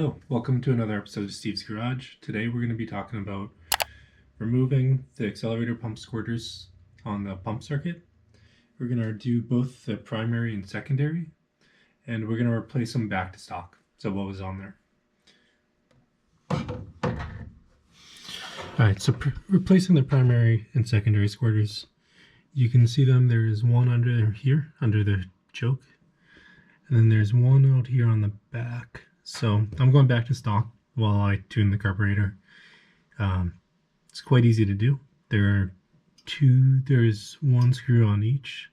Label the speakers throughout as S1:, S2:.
S1: Hello, welcome to another episode of Steve's Garage. Today we're going to be talking about removing the accelerator pump squirters on the pump circuit. We're going to do both the primary and secondary, and we're going to replace them back to stock, so what was on there. Alright, so replacing the primary and secondary squirters, you can see them. There is one under here, under the choke, and then there's one out here on the back. So I'm going back to stock while I tune the carburetor. It's quite easy to do. There's one screw on each,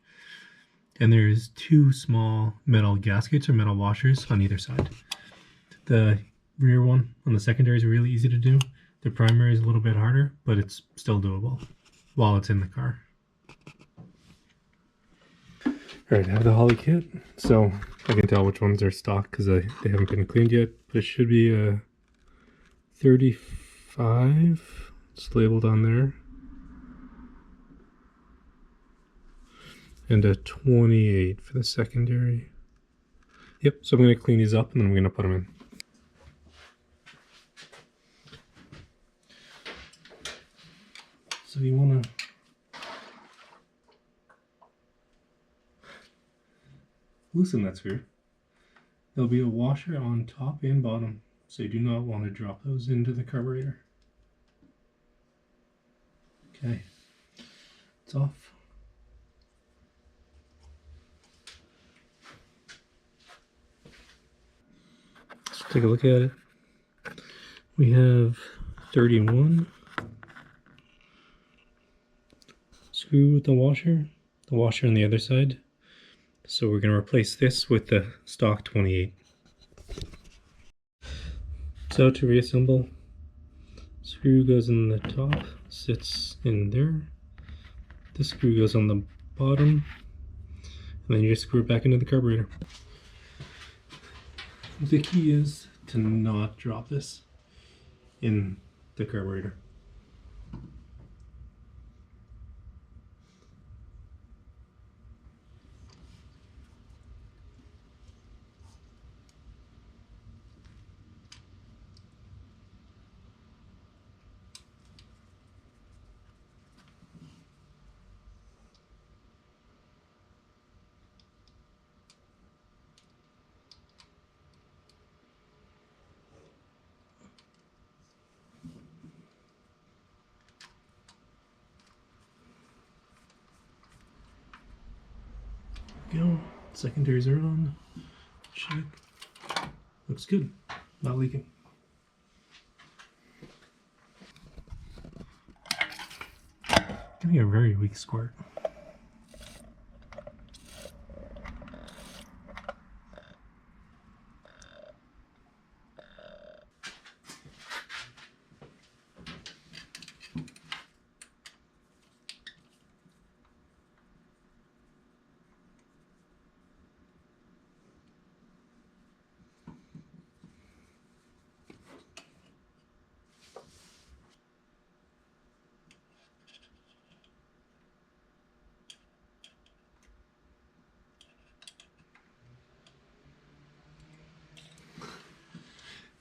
S1: and there's two small metal gaskets or metal washers on either side. The rear one on the secondary is really easy to do. The primary is a little bit harder, but it's still doable while it's in the car. Alright, I have the Holley kit, so I can tell which ones are stock because they haven't been cleaned yet, but it should be a 35, it's labeled on there, and a 28 for the secondary. Yep, so I'm going to clean these up and then I'm going to put them in. So you want to loosen that screw. There'll be a washer on top and bottom, so you do not want to drop those into the carburetor. Okay, it's off. Let's take a look at it. We have 31 screw with the washer on the other side. So we're going to replace this with the stock 28. So to reassemble, screw goes in the top, sits in there. This screw goes on the bottom, and then you just screw it back into the carburetor. The key is to not drop this in the carburetor. Go. Secondaries are on. Check. Looks good. Not leaking. Giving a very weak squirt.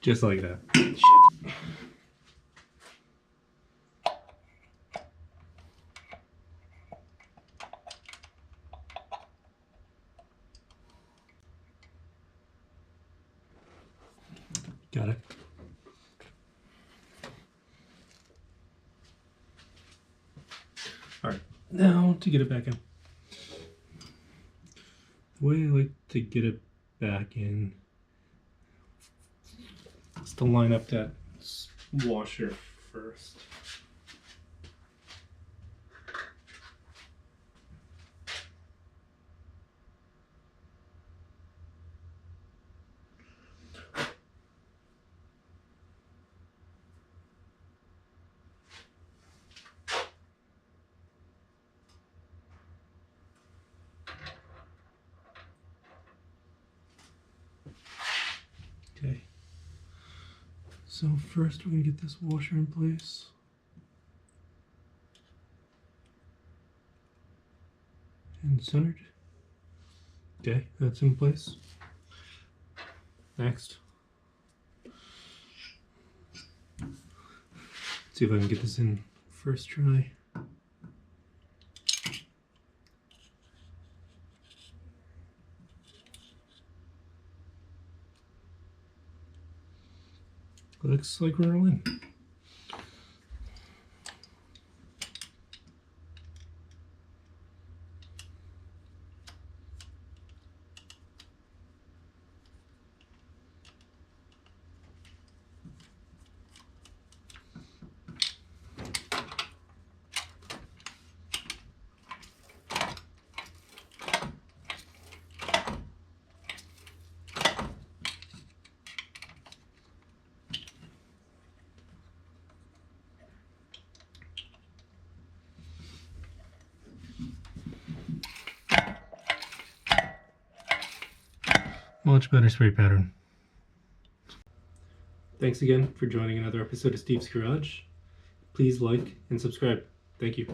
S1: Just like that. Shit. Got it. Alright, now to get it back in. The way I like to get it back in is to line up that washer first. Okay. So first we're going to get this washer in place. And centered. Okay, that's in place. Next, See if I can get this in first try. Looks like we're all in. Much better spray pattern. Thanks again for joining another episode of Steve's Garage. Please like and subscribe. Thank you.